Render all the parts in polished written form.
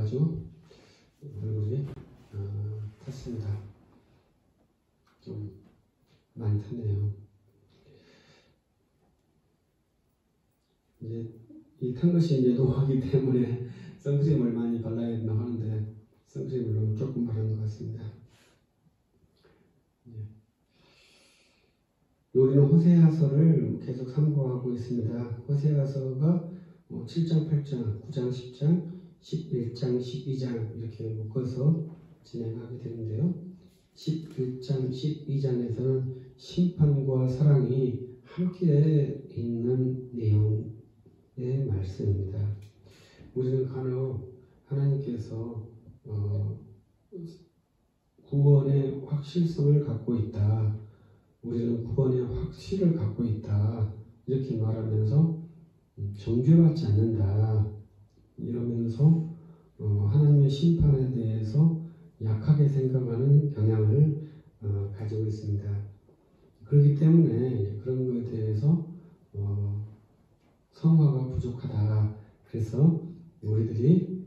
아주 얼굴이 탔습니다. 좀 많이 탔네요. 이제 이 탄 것이 이제 노화기 때문에 선크림을 많이 발라야 된다고 하는데 선크림을 너무 조금 바른 것 같습니다. 우리는 호세아서를 계속 참고하고 있습니다. 호세아서가 7장, 8장, 9장, 10장, 11장, 12장 이렇게 묶어서 진행하게 되는데요. 11장, 12장에서는 심판과 사랑이 함께 있는 내용의 말씀입니다. 우리는 간혹 하나님께서 구원의 확실성을 갖고 있다. 우리는 구원의 확실을 갖고 있다. 이렇게 말하면서 정죄받지 않는다. 이러면서 하나님의 심판에 대해서 약하게 생각하는 경향을 가지고 있습니다. 그렇기 때문에 그런 것에 대해서 성화가 부족하다. 그래서 우리들이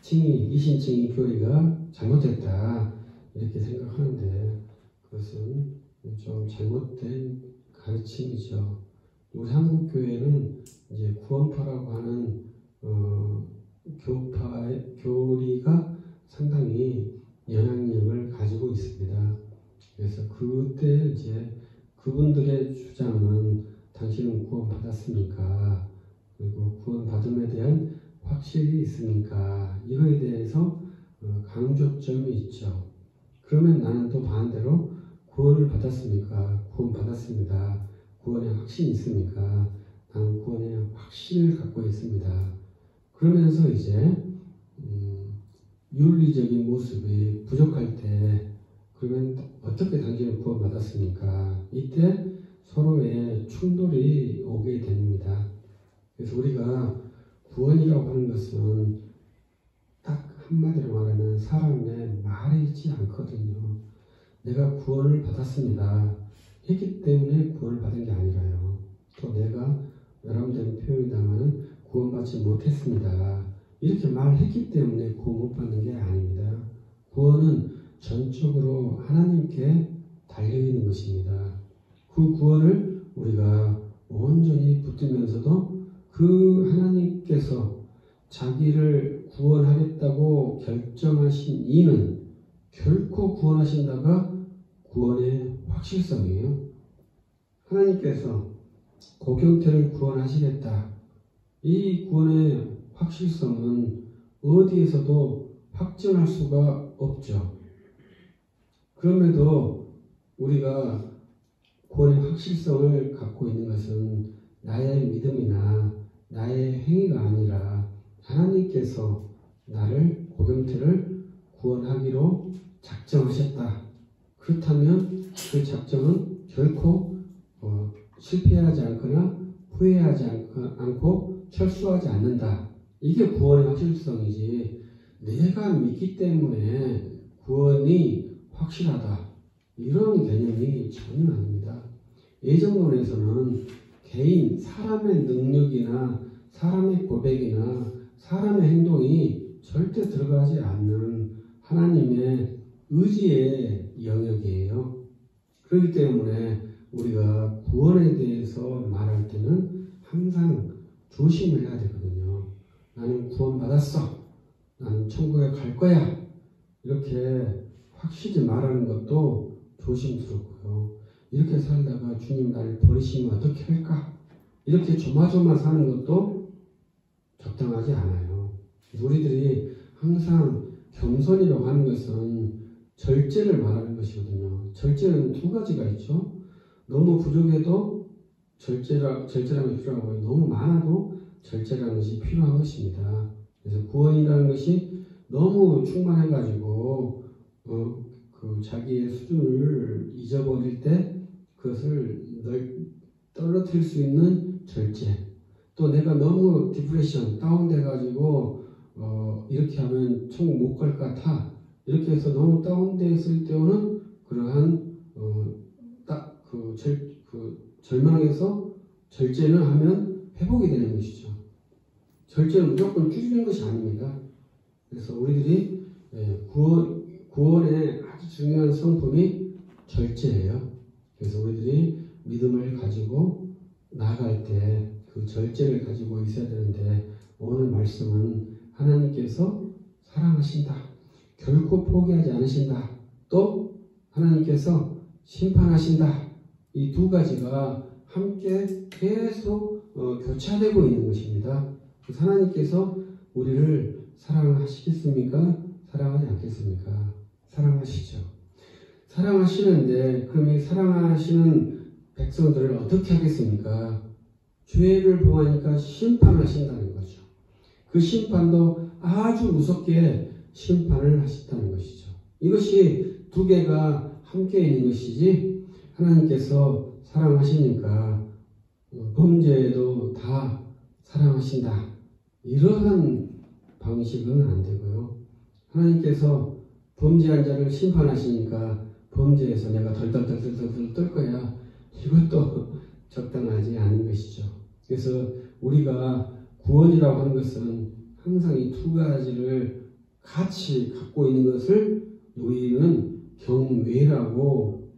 이신칭의 교리가 잘못됐다. 이렇게 생각하는데 그것은 좀 잘못된 가르침이죠. 우리 한국 교회는 이제 구원파라고 하는 교리가 상당히 영향력을 가지고 있습니다. 그래서 그때 이제 그분들의 주장은 당신은 구원 받았습니까? 그리고 구원 받음에 대한 확실히 있습니까? 이거에 대해서 강조점이 있죠. 그러면 나는 또 반대로 구원을 받았습니까? 구원 받았습니다. 구원의 확신이 있습니까? 나는 구원의 확신을 갖고 있습니다. 그러면서 이제 윤리적인 모습이 부족할 때 그러면 어떻게 당신은 구원받았습니까? 이때 서로의 충돌이 오게 됩니다. 그래서 우리가 구원이라고 하는 것은 딱 한마디로 말하면 사람의 말에 있지 않거든요. 내가 구원을 받았습니다. 했기 때문에 구원을 받은 게 아니라요. 또 내가 여러분들은 표현이다마는 구원받지 못했습니다. 이렇게 말했기 때문에 구원 못 받는 게 아닙니다. 구원은 전적으로 하나님께 달려있는 것입니다. 그 구원을 우리가 온전히 붙들면서도 그 하나님께서 자기를 구원하겠다고 결정하신 이는 결코 구원하신다가 구원의 확실성이에요. 하나님께서 고경태를 구원하시겠다. 이 구원의 확실성은 어디에서도 확정할 수가 없죠. 그럼에도 우리가 구원의 확실성을 갖고 있는 것은 나의 믿음이나 나의 행위가 아니라 하나님께서 나를 고경태를 구원하기로 작정하셨다. 그렇다면 그 작정은 결코 실패하지 않거나 후회하지 않고 철수하지 않는다. 이게 구원의 확실성이지 내가 믿기 때문에 구원이 확실하다. 이런 개념이 전혀 아닙니다. 예정론에서는 개인, 사람의 능력이나 사람의 고백이나 사람의 행동이 절대 들어가지 않는 하나님의 의지의 영역이에요. 그렇기 때문에 우리가 구원에 대해서 말할 때는 항상 조심을 해야 되거든요. 나는 구원받았어. 나는 천국에 갈 거야. 이렇게 확실히 말하는 것도 조심스럽고요. 이렇게 살다가 주님 나를 버리시면 어떻게 할까? 이렇게 조마조마 사는 것도 적당하지 않아요. 우리들이 항상 겸손이라고 하는 것은 절제를 말하는 것이거든요. 절제는 두 가지가 있죠. 너무 부족해도 절제라는 것이 필요하고 너무 많아도 절제라는 것이 필요한 것입니다. 그래서 구원이라는 것이 너무 충만해가지고 그 자기의 수준을 잊어버릴 때 그것을 떨어뜨릴 수 있는 절제. 또 내가 너무 디프레션, 다운돼가지고 이렇게 하면 천국 못 갈 것 같아. 이렇게 해서 너무 다운돼 있을 때는 그러한 절망에서 절제를 하면 회복이 되는 것이죠. 절제는 무조건 줄이는 것이 아닙니다. 그래서 우리들이 구원의 아주 중요한 성품이 절제예요. 그래서 우리들이 믿음을 가지고 나아갈 때 그 절제를 가지고 있어야 되는데, 오늘 말씀은 하나님께서 사랑하신다, 결코 포기하지 않으신다, 또 하나님께서 심판하신다, 이 두 가지가 함께 계속 교차되고 있는 것입니다. 그래서 하나님께서 우리를 사랑하시겠습니까? 사랑하지 않겠습니까? 사랑하시죠. 사랑하시는데, 그럼 이 사랑하시는 백성들을 어떻게 하겠습니까? 죄를 범하니까 심판하신다는 거죠. 그 심판도 아주 무섭게 심판을 하신다는 것이죠. 이것이 두 개가 함께 있는 것이지, 하나님께서 사랑하시니까 범죄도 다 사랑하신다, 이러한 방식은 안 되고요. 하나님께서 범죄한 자를 심판하시니까 범죄에서 내가 덜덜덜덜덜 떨 거야, 이것도 적당하지 않은 것이죠. 그래서 우리가 구원이라고 하는 것은 항상 이 두 가지를 같이 갖고 있는 것을 우리는 경외라고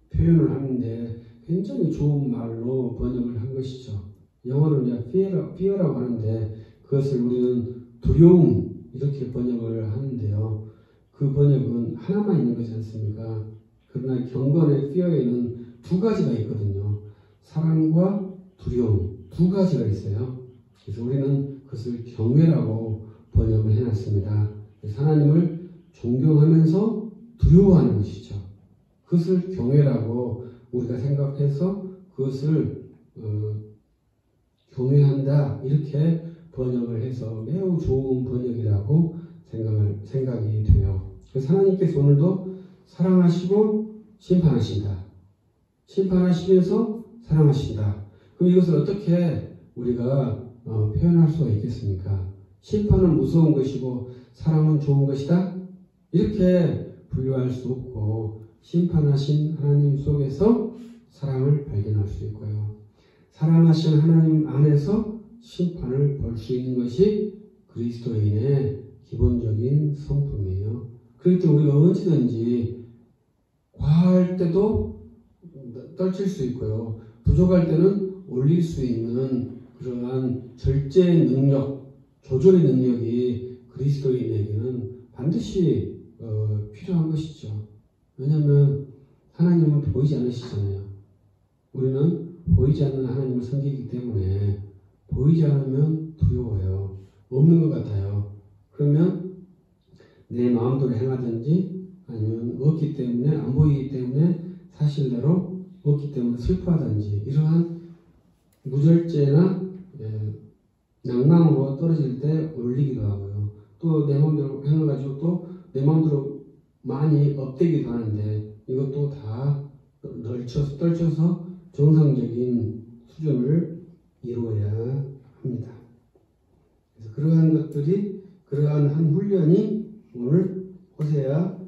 표현을 하는데, 굉장히 좋은 말로 번역을 한 것이죠. 영어로는 fear라고 하는데, 그것을 우리는 두려움, 이렇게 번역을 하는데요. 그 번역은 하나만 있는 거지 않습니까? 그러나 경건의 fear에는 두 가지가 있거든요. 사랑과 두려움, 두 가지가 있어요. 그래서 우리는 그것을 경외라고 번역을 해놨습니다. 그래서 하나님을 존경하면서 두려워하는 것이죠. 그것을 경외라고 우리가 생각해서 그것을 경외한다, 이렇게 번역을 해서 매우 좋은 번역이라고 생각이 돼요. 그래서 하나님께서 오늘도 사랑하시고 심판하신다, 심판하시면서 사랑하신다. 그럼 이것을 어떻게 우리가 표현할 수가 있겠습니까? 심판은 무서운 것이고 사랑은 좋은 것이다, 이렇게 분류할 수 없고, 심판하신 하나님 속에서 사랑을 발견할 수 있고요. 사랑하신 하나님 안에서 심판을 볼 수 있는 것이 그리스도인의 기본적인 성품이에요. 그럴 때 우리가 언제든지 과할 때도 떨칠 수 있고요, 부족할 때는 올릴 수 있는 그러한 절제의 능력, 조절의 능력이 그리스도인에게는 반드시 필요한 것이죠. 왜냐하면 하나님은 보이지 않으시잖아요. 우리는 보이지 않는 하나님을 섬기기 때문에 보이지 않으면 두려워요. 없는 것 같아요. 그러면 내 마음대로 행하든지, 아니면 없기 때문에, 안 보이기 때문에 사실대로, 없기 때문에 슬퍼하든지, 이러한 무절제나 낭망으로 떨어질 때 올리기도 하고요. 또 내 마음대로 행해가지고 또 내 마음대로 많이 업되기도 하는데, 이것도 다 떨쳐서 정상적인 수준을 이루어야 합니다. 그래서 그러한 것들이, 그러한 한 훈련이 오늘 호세아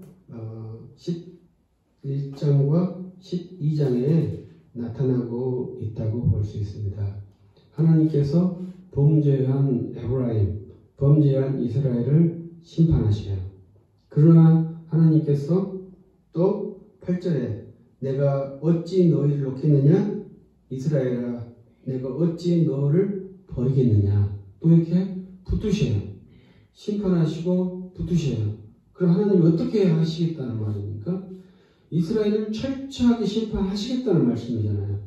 11장과 12장에 나타나고 있다고 볼 수 있습니다. 하나님께서 범죄한 에브라임, 범죄한 이스라엘을 심판하셔요. 그러나 하나님께서 또 8절에 내가 어찌 너희를 놓겠느냐, 이스라엘아 내가 어찌 너를 버리겠느냐, 또 이렇게 붙으셔요. 심판하시고 붙으셔요. 그럼 하나님이 어떻게 하시겠다는 말입니까? 이스라엘을 철저하게 심판하시겠다는 말씀이잖아요.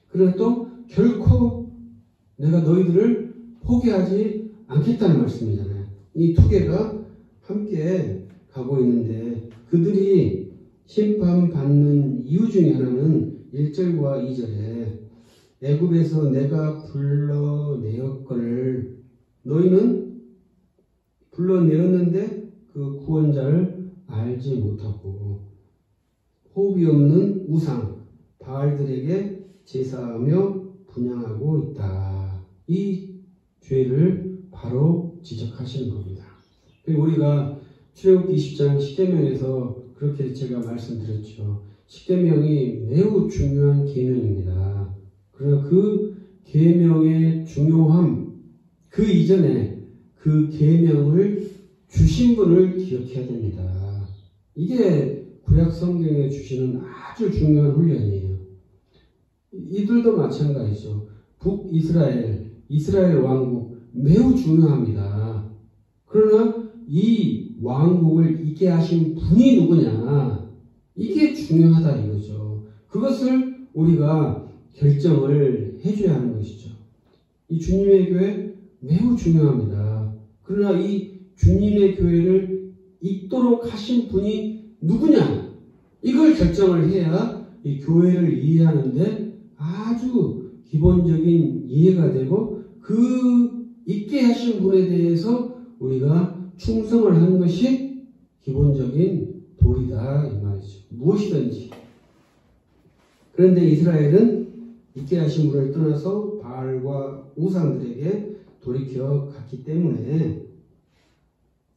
그러나 또 결코 내가 너희들을 포기하지 않겠다는 말씀이잖아요. 이 두 개가 함께 가고 있는데, 그들이 심판받는 이유 중에 하나는 1절과 2절에 애굽에서 내가 불러내었거늘, 너희는 불러내었는데 그 구원자를 알지 못하고 호흡이 없는 우상 바알들에게 제사하며 분향하고 있다. 이 죄를 바로 지적하시는 겁니다. 그리고 우리가 출애굽기 20장 십계명에서 그렇게 제가 말씀드렸죠. 십계명이 매우 중요한 계명입니다. 그러나 그 계명의 중요함, 그 이전에 그 계명을 주신 분을 기억해야 됩니다. 이게 구약 성경에 주시는 아주 중요한 훈련이에요. 이들도 마찬가지죠. 북이스라엘, 이스라엘 왕국 매우 중요합니다. 그러나 이 왕국을 있게 하신 분이 누구냐? 이게 중요하다 이거죠. 그것을 우리가 결정을 해줘야 하는 것이죠. 이 주님의 교회 매우 중요합니다. 그러나 이 주님의 교회를 잇도록 하신 분이 누구냐? 이걸 결정을 해야 이 교회를 이해하는데 아주 기본적인 이해가 되고 그 있게 하신 분에 대해서 우리가 충성을 하는 것이 기본적인 도리다 이 말이죠. 무엇이든지. 그런데 이스라엘은 있게 하신 분을 떠나서 바알과 우상들에게 돌이켜 갔기 때문에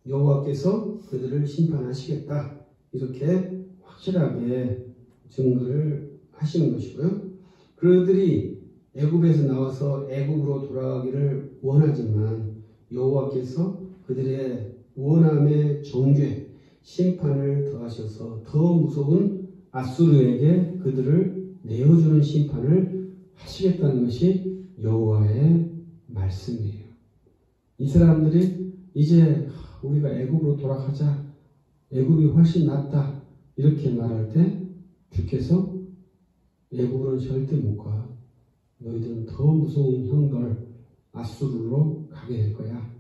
여호와께서 그들을 심판하시겠다 이렇게 확실하게 증거를 하시는 것이고요. 그들이 애굽에서 나와서 애굽으로 돌아가기를 원하지만 여호와께서 그들의 원함의 정죄, 심판을 더하셔서 더 무서운 아수르에게 그들을 내어주는 심판을 하시겠다는 것이 여호와의 말씀이에요. 이 사람들이 이제 우리가 애굽으로 돌아가자, 애굽이 훨씬 낫다 이렇게 말할 때 주께서 애굽으로는 절대 못 가. 너희들은 더 무서운 형벌 아수르로 가게 될 거야.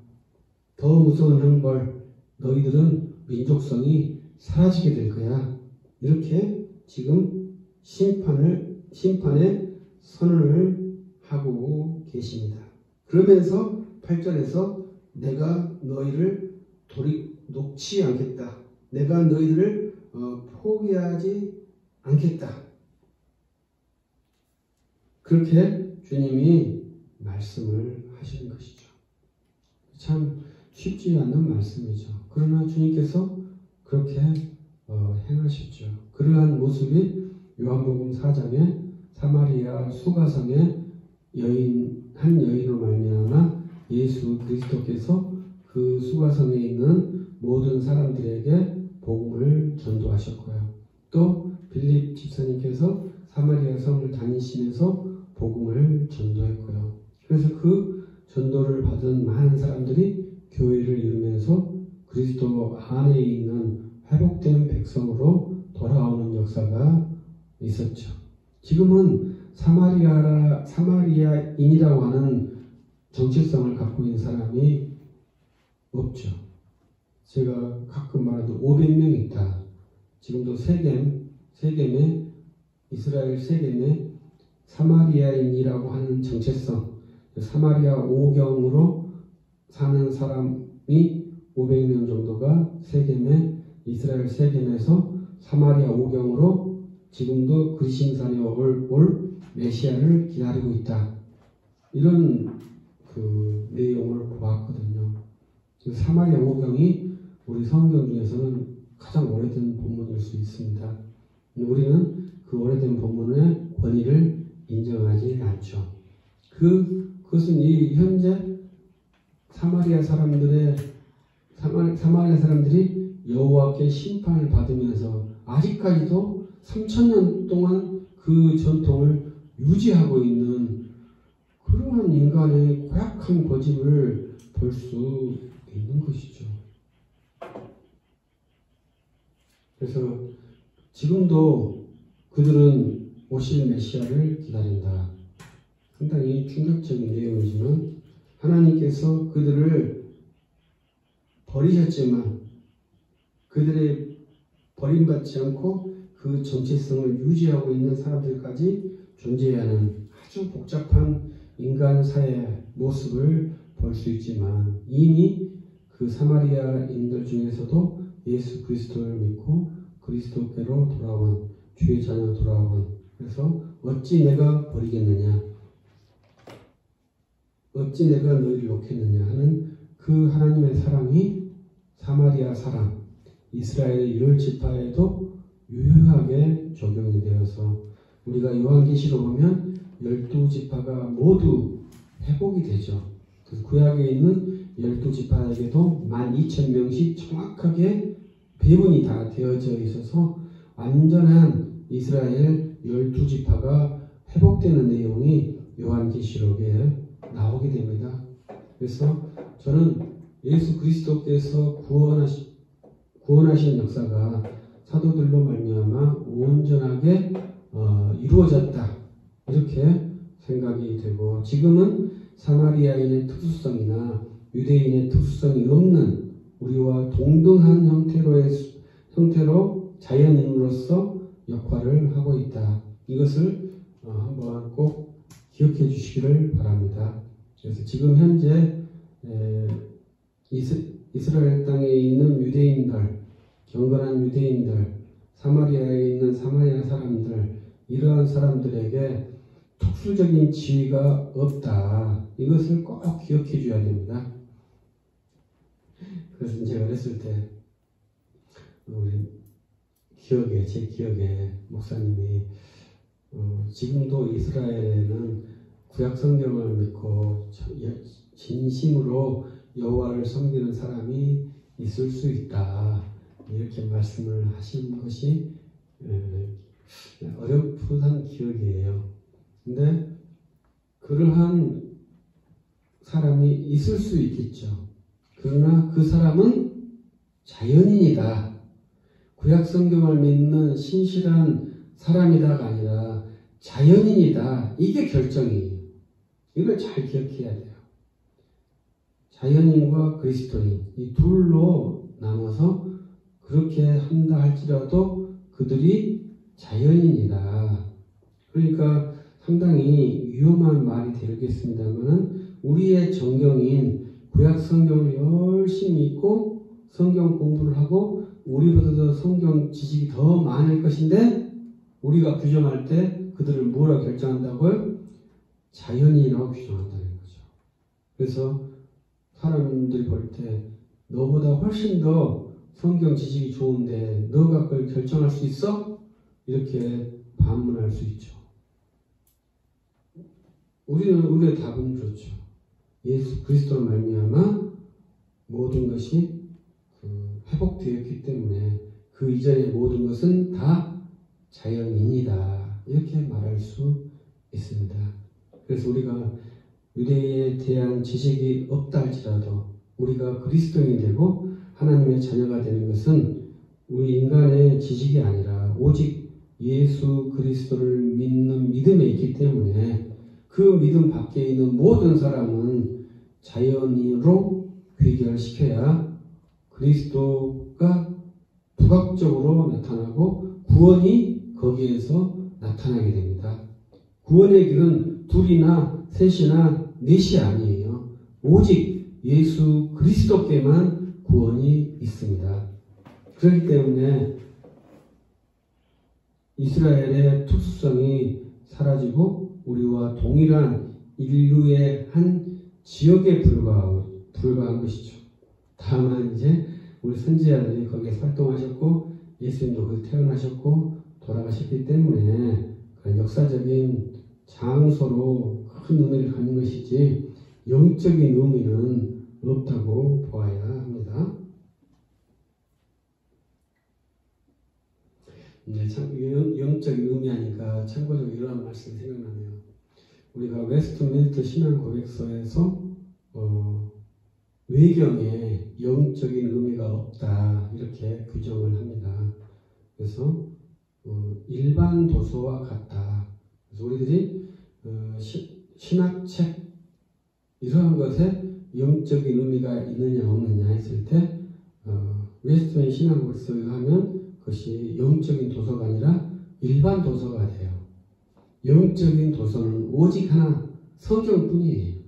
더 무서운 형벌, 너희들은 민족성이 사라지게 될 거야. 이렇게 지금 심판의 선언을 하고 계십니다. 그러면서 8절에서 내가 너희를 놓지 않겠다. 내가 너희들을 포기하지 않겠다. 그렇게 주님이 말씀을 하시는 것이죠. 참 쉽지 않는 말씀이죠. 그러나 주님께서 그렇게 행하셨죠. 그러한 모습이 요한복음 4장에 사마리아 수가성의 한 여인으로 말미암아 예수 그리스도께서 그 수가성에 있는 모든 사람들에게 복음을 전도하셨고요. 또 빌립 집사님께서 사마리아 성을 다니시면서 복음을 전도했고요. 그래서 그 전도를 받은 많은 사람들이 교회를 이루면서 그리스도 안에 있는 회복된 백성으로 돌아오는 역사가 있었죠. 지금은 사마리아인이라고 하는 정체성을 갖고 있는 사람이 없죠. 제가 가끔 말하는 500명 있다. 지금도 세겜에 이스라엘 세겜에 사마리아인이라고 하는 정체성, 사마리아 오경으로 사는 사람이 500명 정도가 이스라엘 세겜에서 사마리아 오경으로 지금도 그리심산에 올 메시아를 기다리고 있다. 이런 그 내용을 보았거든요. 사마리아 오경이 우리 성경 중에서는 가장 오래된 본문일 수 있습니다. 우리는 그 오래된 본문의 권위를 인정하지 않죠. 그것은 이 현재 사마리아 사람들이 여호와께 심판을 받으면서 아직까지도 3000년 동안 그 전통을 유지하고 있는 그러한 인간의 고약한 고집을 볼 수 있는 것이죠. 그래서 지금도 그들은 오실 메시아를 기다린다. 상당히 충격적인 내용이지만 하나님께서 그들을 버리셨지만 그들의 버림받지 않고 그 정체성을 유지하고 있는 사람들까지 존재하는 아주 복잡한 인간 사회의 모습을 볼 수 있지만 이미 그 사마리아인들 중에서도 예수 그리스도를 믿고 그리스도께로 돌아온 주의 자녀 돌아온 그래서 어찌 내가 버리겠느냐 어찌 내가 너희를 놓겠느냐 하는 그 하나님의 사랑이 사마리아 사람 이스라엘의 10지파에도 유효하게 적용이 되어서 우리가 요한계시록 보면 12지파가 모두 회복이 되죠. 그래서 구약에 있는 12지파에게도 12,000명씩 정확하게 배분이 다 되어져 있어서 완전한 이스라엘 12지파가 회복되는 내용이 요한계시록에 나오게 됩니다. 그래서 저는 예수 그리스도께서 구원하신 역사가 사도들로 말미암아 온전하게 이루어졌다 이렇게 생각이 되고, 지금은 사마리아인의 특수성이나 유대인의 특수성이 없는 우리와 동등한 형태로 자연인으로서 역할을 하고 있다. 이것을 한번 꼭 기억해 주시기를 바랍니다. 그래서 지금 현재 이스라엘 땅에 있는 유대인들, 경건한 유대인들, 사마리아에 있는 사마리아 사람들, 이러한 사람들에게 특수적인 지위가 없다. 이것을 꼭 기억해 줘야 됩니다. 그래서 제가 어렸을 때 제 기억에 목사님이 지금도 이스라엘에는 구약 성경을 믿고 진심으로 여호와를 섬기는 사람이 있을 수 있다. 이렇게 말씀을 하신 것이 어렴풋한 기억이에요. 근데 그러한 사람이 있을 수 있겠죠. 그러나 그 사람은 자연인이다. 구약 성경을 믿는 신실한 사람이다가 아니라 자연인이다. 이게 결정이에요. 이걸 잘 기억해야 돼요. 자연인과 그리스도인 이 둘로 나눠서 그렇게 한다 할지라도 그들이 자연인이다. 그러니까 상당히 위험한 말이 되겠습니다만, 우리의 정경인 구약 성경을 열심히 읽고 성경 공부를 하고 우리보다도 성경 지식이 더 많을 것인데, 우리가 규정할 때 그들을 뭐라 결정한다고요? 자연인이라고 규정한다는 거죠. 그래서 사람들이 볼 때 너보다 훨씬 더 성경 지식이 좋은데 너가 그걸 결정할 수 있어? 이렇게 반문할 수 있죠. 우리의 답은 그렇죠. 예수 그리스도로 말미암아 모든 것이 회복되었기 때문에 그 이전의 모든 것은 다 자연인이다. 이렇게 말할 수 있습니다. 그래서 우리가 유대에 대한 지식이 없다 할지라도 우리가 그리스도인이 되고 하나님의 자녀가 되는 것은 우리 인간의 지식이 아니라 오직 예수 그리스도를 믿는 믿음에 있기 때문에, 그 믿음 밖에 있는 모든 사람은 자연인으로 귀결시켜야 그리스도가 부각적으로 나타나고 구원이 거기에서 나타나게 됩니다. 구원의 길은 둘이나 셋이나 넷이 아니에요. 오직 예수 그리스도께만 구원이 있습니다. 그렇기 때문에 이스라엘의 특수성이 사라지고 우리와 동일한 인류의 한 지역에 불과한 것이죠. 다만 이제 우리 선지자들이 거기에 활동하셨고 예수님도 거기 태어나셨고 돌아가셨기 때문에 그런 역사적인 장소로 큰 의미를 갖는 것이지 영적인 의미는 없다고 보아야 합니다. 영적인 의미하니까 참고적으로 이러한 말씀이 생각나네요. 우리가 웨스트민스터 신앙고백서에서 외경에 영적인 의미가 없다 이렇게 규정을 합니다. 그래서 일반 도서와 같다. 그래서 우리들이 신학책 이러한 것에 영적인 의미가 있느냐 없느냐 했을 때 웨스트민스터 신앙고백서에 하면 그것이 영적인 도서가 아니라 일반 도서가 돼요. 영적인 도서는 오직 하나, 성경뿐이에요.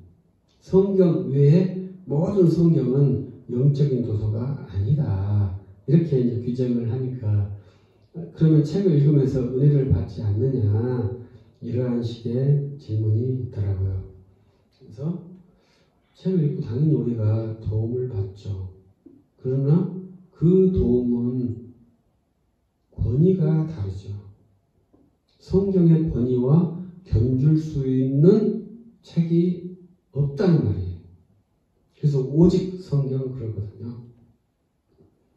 성경 외에 모든 성경은 영적인 도서가 아니다. 이렇게 이제 규정을 하니까, 그러면 책을 읽으면서 은혜를 받지 않느냐, 이러한 식의 질문이 있더라고요. 그래서 책을 읽고 당연히 우리가 도움을 받죠. 그러나 그 도움은 권위가 다르죠. 성경의 권위와 견줄 수 있는 책이 없다는 말이에요. 오직 성경 그러거든요.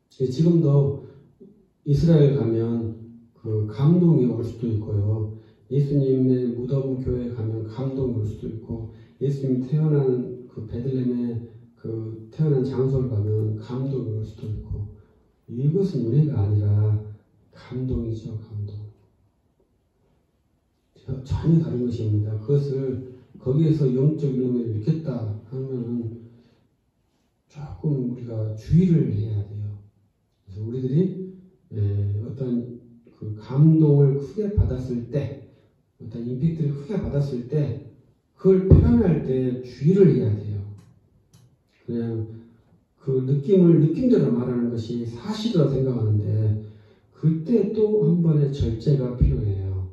지금도 이스라엘 가면 그 감동이 올 수도 있고요. 예수님의 무덤 교회 가면 감동이 올 수도 있고, 예수님 태어난 그 베들레헴의 그 태어난 장소를 가면 감동이 올 수도 있고, 이것은 은혜가 아니라 감동이죠, 감동. 전혀 다른 것입니다. 그것을 거기에서 영적인 의미를 느꼈다 하면 조금 우리가 주의를 해야 돼요. 그래서 우리들이 어떤 그 감동을 크게 받았을 때, 어떤 임팩트를 크게 받았을 때, 그걸 표현할 때 주의를 해야 돼요. 그냥 그 느낌을 느낌대로 말하는 것이 사실이라고 생각하는데, 그때 또 한 번의 절제가 필요해요.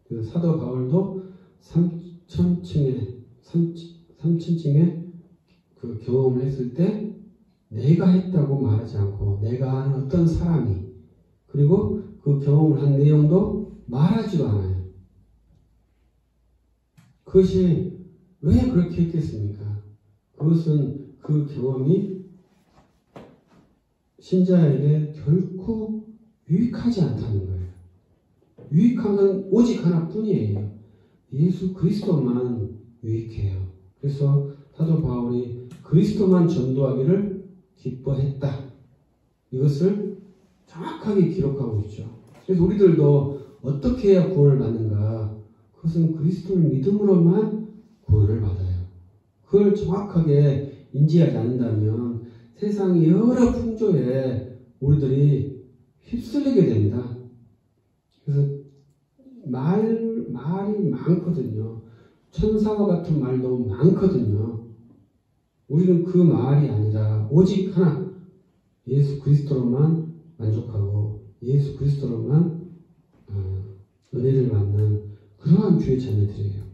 그래서 사도 바울도 3천층의 그 경험을 했을 때 내가 했다고 말하지 않고 내가 아는 어떤 사람이, 그리고 그 경험을 한 내용도 말하지도 않아요. 그것이 왜 그렇게 했겠습니까? 그것은 그 경험이 신자에게 결코 유익하지 않다는 거예요. 유익한 건 오직 하나뿐이에요. 예수 그리스도만 유익해요. 그래서 사도 바울이 그리스도만 전도하기를 기뻐했다. 이것을 정확하게 기록하고 있죠. 그래서 우리들도 어떻게 해야 구원을 받는가? 그것은 그리스도를 믿음으로만 구원을 받아요. 그걸 정확하게 인지하지 않는다면 세상 여러 풍조에 우리들이 휩쓸리게 됩니다. 그래서 말이 많거든요. 천사와 같은 말도 많거든요. 우리는 그 말이 아니라 오직 하나, 예수 그리스도로만 만족하고 예수 그리스도로만 은혜를 받는 그러한 주의 자녀들이에요.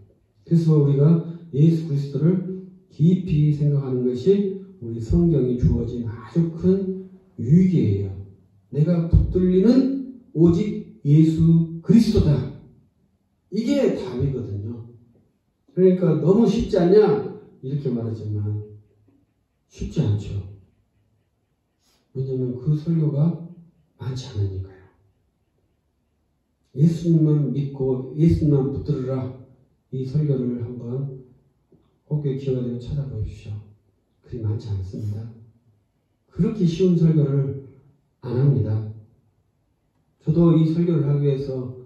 그래서 우리가 예수 그리스도를 깊이 생각하는 것이 우리 성경이 주어진 아주 큰 유익이에요. 내가 붙들리는 오직 예수 그리스도다. 이게 답이거든요. 그러니까 너무 쉽지 않냐? 이렇게 말하지만 쉽지 않죠. 왜냐하면 그 설교가 많지 않으니까요. 예수님만 믿고 예수님만 붙들으라. 이 설교를 한번 혹여 기회가 되면 찾아보십시오. 그리 많지 않습니다. 그렇게 쉬운 설교를 안 합니다. 저도 이 설교를 하기 위해서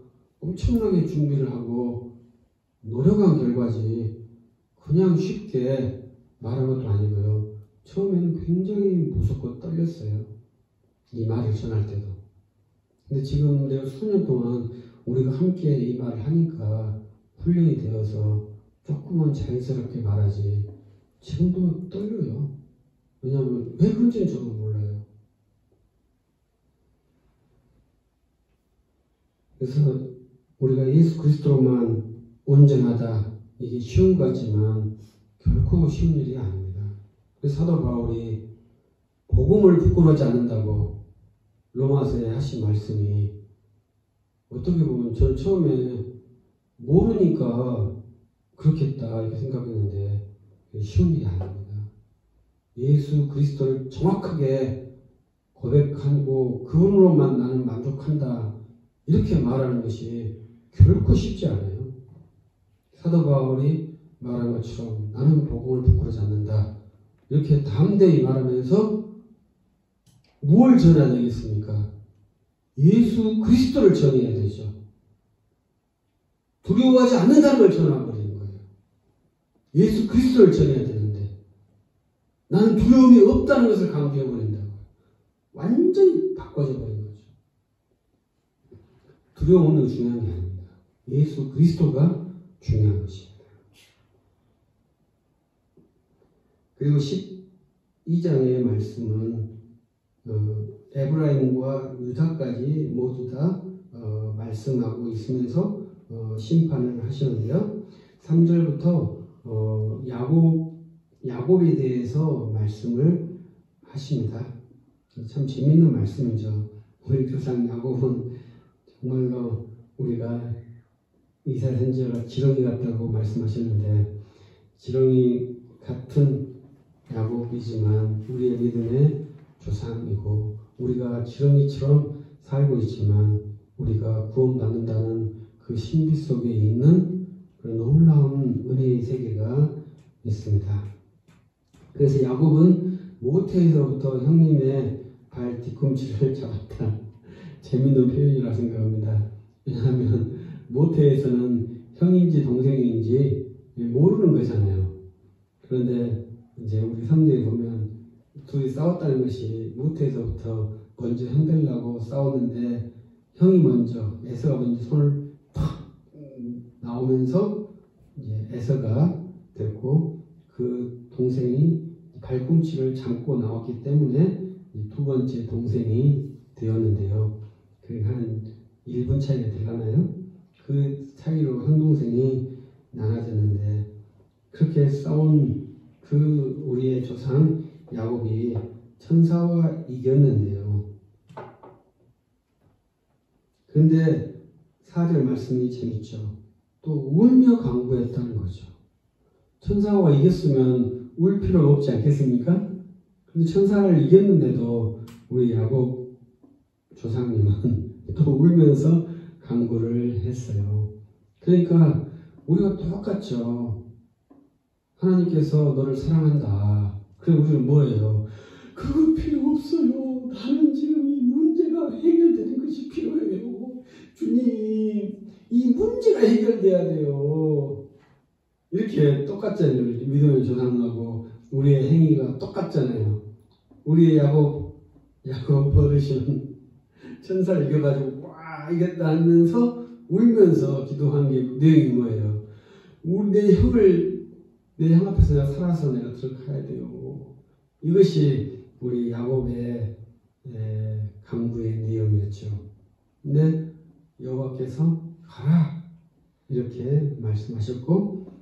엄청나게 준비를 하고 노력한 결과지 그냥 쉽게 말한 것도 아니고요. 처음에는 굉장히 무섭고 떨렸어요. 이 말을 전할 때도. 근데 지금 내가 수년 동안 우리가 함께 이 말을 하니까 훈련이 되어서 조금은 자연스럽게 말하지 지금도 떨려요. 왜냐하면 왜 그런지는 저도 몰라요. 그래서 우리가 예수 그리스도로만 온전하다, 이게 쉬운 것 같지만 결코 쉬운 일이 아닙니다. 그래서 사도 바울이 복음을 부끄러워하지 않는다고 로마서에 하신 말씀이 어떻게 보면 저는 처음에 모르니까 그렇겠다 이렇게 생각했는데 쉬운 일이 아닙니다. 예수 그리스도를 정확하게 고백하고 그분으로만 나는 만족한다 이렇게 말하는 것이 결코 쉽지 않아요. 사도 바울이 말한 것처럼 나는 복음을 부끄러워하지 않는다 이렇게 담대히 말하면서 무엇을 전해야 되겠습니까? 예수 그리스도를 전해야 되죠. 두려워하지 않는다는 걸 전해버리는 거예요. 예수 그리스도를 전해야 되는데 나는 두려움이 없다는 것을 강조해버린다고. 완전히 바꿔져 버린 거죠. 두려움 없는 게 중요한 게 아닙니다. 예수 그리스도가 중요한 것입니다. 그리고 12장의 말씀은 에브라임과 유다까지 모두 다 말씀하고 있으면서 심판을 하시는데요. 3절부터 야곱에 대해서 말씀을 하십니다. 참 재밌는 말씀이죠. 우리 조상 야곱은 정말로 우리가 이스라엘 선지자가 지렁이 같다고 말씀하셨는데 지렁이 같은 야곱이지만 우리의 믿음의 조상이고 우리가 지렁이처럼 살고 있지만 우리가 구원받는다는 그 신비 속에 있는 그런 놀라운 은혜의 세계가 있습니다. 그래서 야곱은 모태에서부터 형님의 발 뒤꿈치를 잡았다. 재밌는 표현이라 생각합니다. 왜냐하면 모태에서는 형인지 동생인지 모르는 거잖아요. 그런데 이제 우리 성경에 보면 둘이 싸웠다는 것이 모태에서부터 먼저 형들라고 싸웠는데 형이 먼저 에서가 먼저 손을 팍 나오면서 이제 에서가 됐고 그 동생이 발꿈치를 잡고 나왔기 때문에 두 번째 동생이 되었는데요. 그러니까 한 1분 차이가 되려나요? 그 차이로 형 동생이 나눠졌는데 그렇게 싸운 그 우리의 조상 야곱이 천사와 이겼는데요. 그런데 4절 말씀이 재밌죠. 또 울며 간구했다는 거죠. 천사와 이겼으면 울 필요가 없지 않겠습니까? 그런데 천사를 이겼는데도 우리 야곱 조상님은 또 울면서 간구를 했어요. 그러니까 우리가 똑같죠. 하나님께서 너를 사랑한다. 그리고 우리는 뭐예요? 그거 필요 없어요. 나는 지금 이 문제가 해결되는 것이 필요해요. 주님, 이 문제가 해결돼야 돼요. 이렇게 똑같잖아요. 믿음의 조상하고 우리의 행위가 똑같잖아요. 우리의 야곱 버릇은 천사를 이겨가지고 와 이겼다 하면서 울면서 기도한 게 내용이 뭐예요? 내 형 앞에서 내가 살아서 내가 들어가야 돼요. 이것이 우리 야곱의 간구의 내용이었죠. 근데 여호와께서 가라 이렇게 말씀하셨고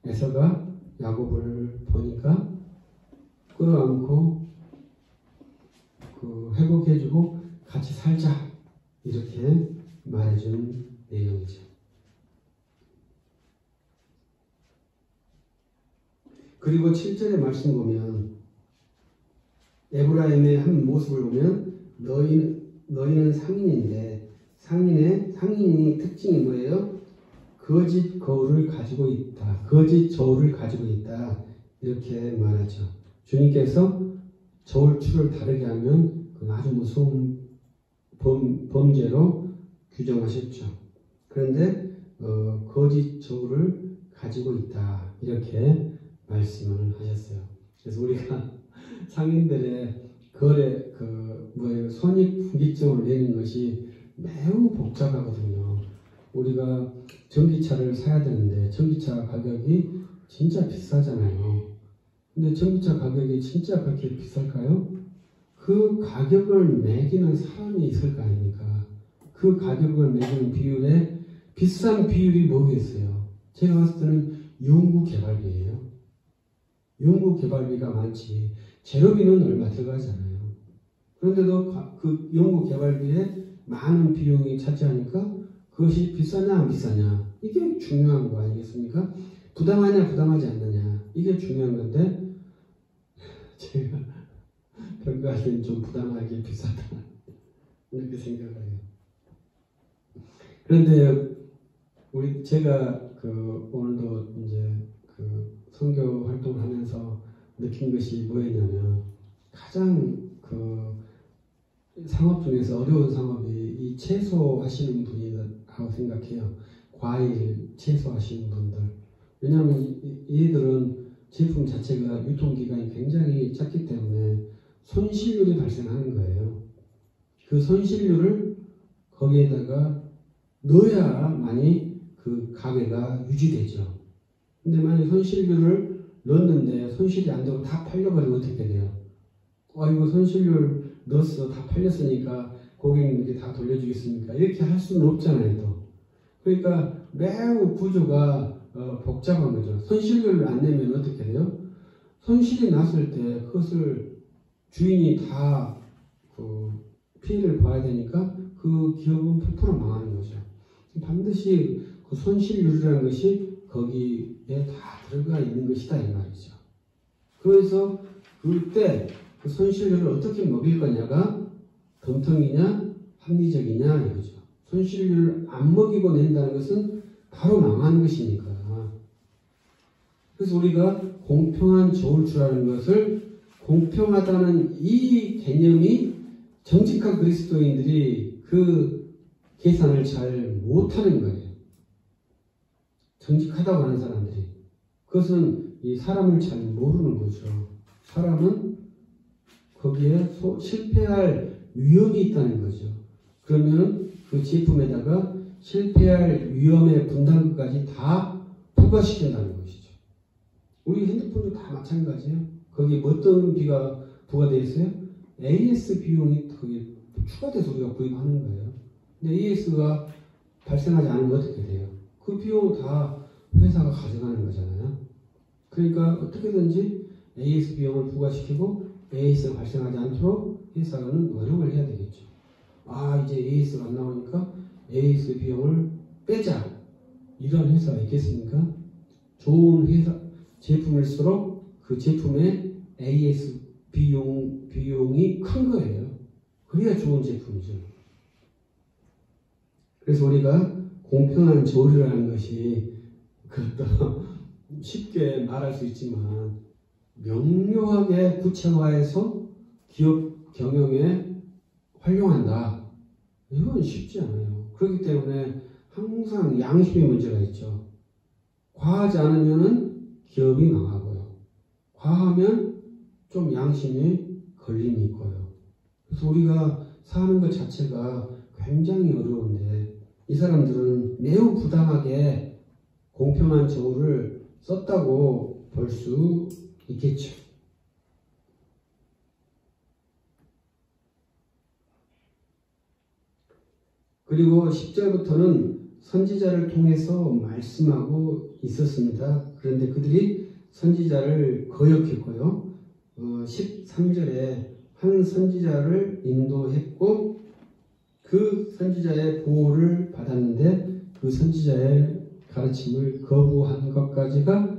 에서가 야곱을 보니까 끌어안고 회복해주고 같이 살자 이렇게 말해준 내용이죠. 그리고 7절의 말씀 보면 에브라임의 한 모습을 보면 너희는 상인인데 상인이 특징이 뭐예요? 거짓 거울을 가지고 있다. 거짓 저울을 가지고 있다. 이렇게 말하죠. 주님께서 저울추를 다르게 하면 그건 아주 무서운 범죄로 규정하셨죠. 그런데 거짓 저울을 가지고 있다. 이렇게 말씀을 하셨어요. 그래서 우리가 상인들의 손익분기점을 내는 것이 매우 복잡하거든요. 우리가 전기차를 사야 되는데 전기차 가격이 진짜 비싸잖아요. 근데 전기차 가격이 진짜 그렇게 비쌀까요? 그 가격을 매기는 사람이 있을 거 아닙니까? 그 가격을 매기는 비율에 비싼 비율이 뭐겠어요? 제가 봤을 때는 연구개발비예요. 연구개발비가 많지 재료비는 얼마 들어가잖아요. 그런데도 그 연구개발비에 많은 비용이 차지하니까 그것이 비싸냐 안 비싸냐 이게 중요한 거 아니겠습니까? 부당하냐 부당하지 않느냐 이게 중요한 건데 제가 평가할 때는 좀 부당하게 비싸다 이렇게 생각을 해요. 그런데 제가 오늘도 이제 선교 활동을 하면서 느낀 것이 뭐였냐면 가장 상업 중에서 어려운 상업이 이 채소 하시는 분이라고 생각해요. 과일 채소 하시는 분들. 왜냐하면 얘들은 제품 자체가 유통기간이 굉장히 짧기 때문에 손실률이 발생하는 거예요. 그 손실률을 거기에다가 넣어야만이 그 가게가 유지되죠. 근데 만약에 손실률을 넣었는데 손실이 안 되고 다 팔려버리면 어떻게 돼요? 이거 손실률 넣었어. 다 팔렸으니까 고객님께 다 돌려주겠습니까? 이렇게 할 수는 없잖아요. 또. 그러니까 매우 구조가 복잡한 거죠. 손실률을 안 내면 어떻게 돼요? 손실이 났을 때 그것을 주인이 다 피해를 봐야 되니까 그 기업은 100% 망하는 거죠. 반드시 그 손실률이라는 것이 거기에 다 들어가 있는 것이다 이 말이죠. 그래서 그때 그 손실료를 어떻게 먹일 거냐가 덤텅이냐 합리적이냐 이거죠. 손실료를 안 먹이고 낸다는 것은 바로 망하는 것이니까. 그래서 우리가 공평한 저울주라는 것을 공평하다는 이 개념이 정직한 그리스도인들이 그 계산을 잘 못하는 거예요. 정직하다고 하는 사람들이. 그것은 이 사람을 잘 모르는 거죠. 사람은 거기에 실패할 위험이 있다는 거죠. 그러면 그 제품에다가 실패할 위험의 분담금까지 다 부과시킨다는 것이죠. 우리 핸드폰도 다 마찬가지예요. 거기에 어떤 비가 부과되어 있어요? AS 비용이 거기 추가돼서 우리가 구입하는 거예요. 근데 AS가 발생하지 않으면 어떻게 돼요? 그 비용은 다 회사가 가져가는 거잖아요. 그러니까 어떻게든지 AS 비용을 부과시키고 AS가 발생하지 않도록 회사는 노력을 해야 되겠죠. 아, 이제 AS가 안 나오니까 AS 비용을 빼자. 이런 회사가 있겠습니까? 좋은 회사, 제품일수록 그 제품의 AS 비용이 큰 거예요. 그래야 좋은 제품이죠. 그래서 우리가 공평한 저울이라는 것이 그것도 쉽게 말할 수 있지만 명료하게 구체화해서 기업 경영에 활용한다. 이건 쉽지 않아요. 그렇기 때문에 항상 양심의 문제가 있죠. 과하지 않으면 기업이 망하고요. 과하면 좀 양심에 걸림이 있고요. 그래서 우리가 사는 것 자체가 굉장히 어려운데 이 사람들은 매우 부당하게 공평한 저울을 썼다고 볼 수 있겠죠. 그리고 10절부터는 선지자를 통해서 말씀하고 있었습니다. 그런데 그들이 선지자를 거역했고요. 13절에 한 선지자를 인도했고 그 선지자의 보호를 받았는데 그 선지자의 가르침을 거부한 것까지가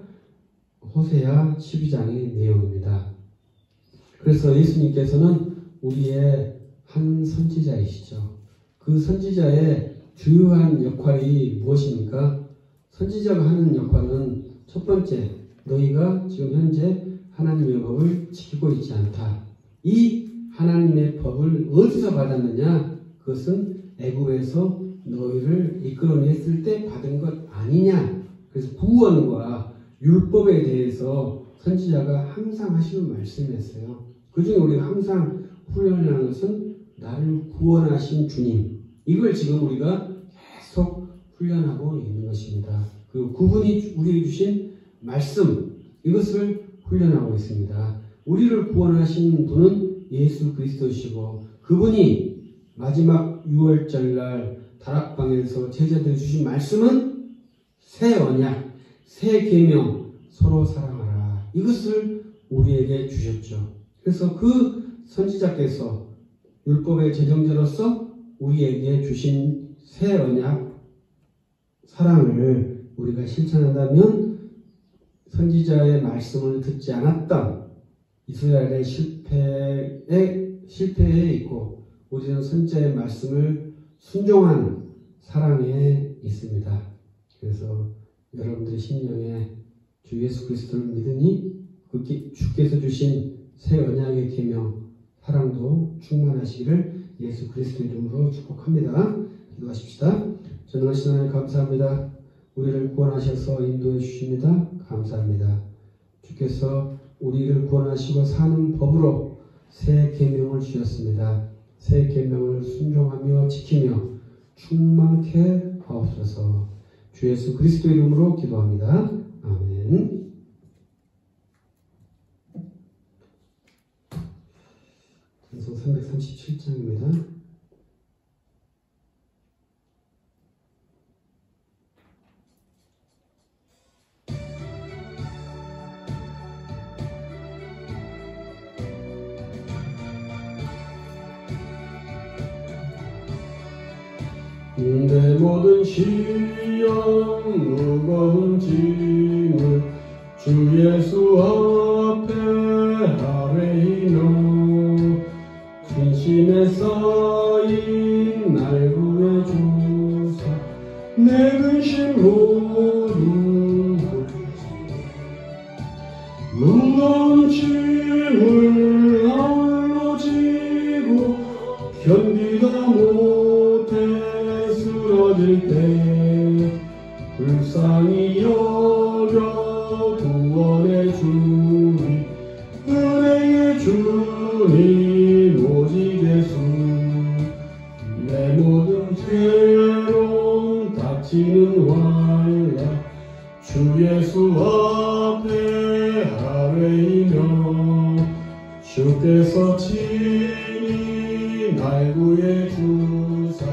호세아 12장의 내용입니다. 그래서 예수님께서는 우리의 한 선지자이시죠. 그 선지자의 주요한 역할이 무엇입니까? 선지자가 하는 역할은 첫 번째, 너희가 지금 현재 하나님의 법을 지키고 있지 않다. 이 하나님의 법을 어디서 받았느냐? 그것은 애굽에서 너희를 이끌어냈을 때 받은 것 아니냐? 그래서 구원과 율법에 대해서 선지자가 항상 하시는 말씀이었어요. 그 중에 우리가 항상 훈련하는 것은 나를 구원하신 주님. 이걸 지금 우리가 계속 훈련하고 있는 것입니다. 그 그분이 우리에게 주신 말씀, 이것을 훈련하고 있습니다. 우리를 구원하신 분은 예수 그리스도이시고 그분이 마지막 6월절 날 다락방에서 제자들이 주신 말씀은 새 언약, 새 계명, 서로 사랑하라. 이것을 우리에게 주셨죠. 그래서 그 선지자께서 율법의 제정자로서 우리에게 주신 새 언약, 사랑을 우리가 실천한다면 선지자의 말씀을 듣지 않았던 이스라엘의 실패에 있고 우리는 선지자의 말씀을 순종한 사랑에 있습니다. 그래서 여러분들의 심령에 주 예수 그리스도를 믿으니 주께서 주신 새 언약의 계명, 사랑도 충만하시기를 예수 그리스도 이름으로 축복합니다. 기도하십시다. 전능하신 하나님 감사합니다. 우리를 구원하셔서 인도해 주십니다. 감사합니다. 주께서 우리를 구원하시고 사는 법으로 새 계명을 주셨습니다. 새 계명을 순종하며 지키며 충만케 하옵소서. 주 예수 그리스도 이름으로 기도합니다. 아멘. 찬송 337장입니다. 내 모든 시험 무거운 짐을 주 예수 앞에 쌓인 날 구해주사 내 근심 모두 무거운 짐을 홀로 지고 견디다 못해 쓰러질 때 불쌍히 여겨 구원의 주님 은혜의 주님 오직 예수 내 모든 죄로 닥치는 환란 주 예수 앞에 아뢰이며 주께서 친히 날 구해주사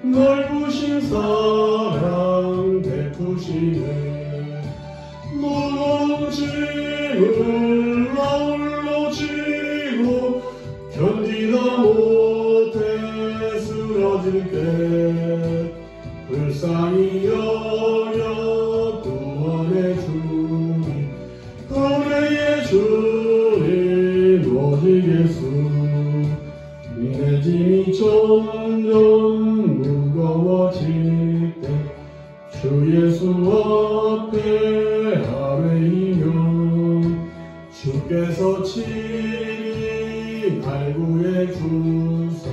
넓으신 사랑 베푸시네 무거운 짐을 홀로 지고 견디다 못해 쓰러질 때 불쌍히 여겨 구원의 주님 은혜의 주님 오직 예수 내 짐이 점점 무거워질 때 주 예수 앞에 아뢰이며 주께서 친히 날 구해주사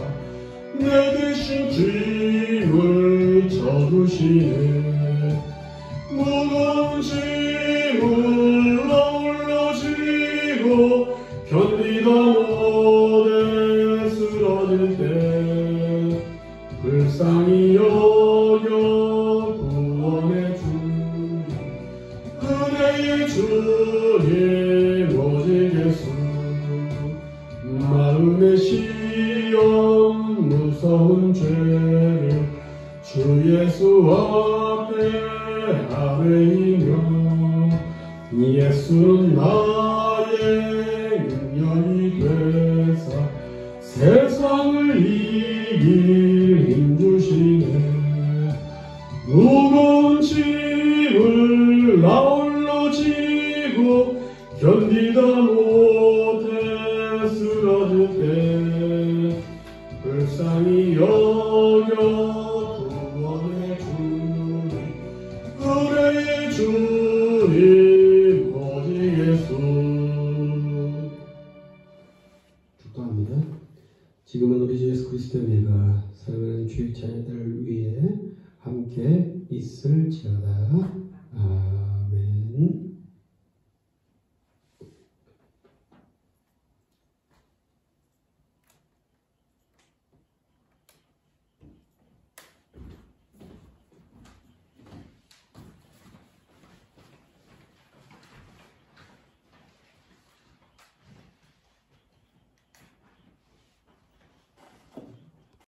내 대신 짐을 져주시네 무거운 짐을 홀로 지고 견디다 못해 쓰러질 때 불쌍히 여겨 구원의 주님 은혜의 주님 오직 예수 마음의 시험 무서운 죄를 주 예수 앞에 아뢰이며 예수는 나의 능력이 되사 세상을 이길 힘 주시네 무거운 짐을 나 홀로 지고 견디다 못해 쓰러질 때 불쌍히 여겨 구원의 주님 은혜의 주님 오직 예수 축도합니다. 지금은 우리 주 예수 그리스도의 은혜가 사랑하는 주의 자녀들 위해 함께 있을지어다.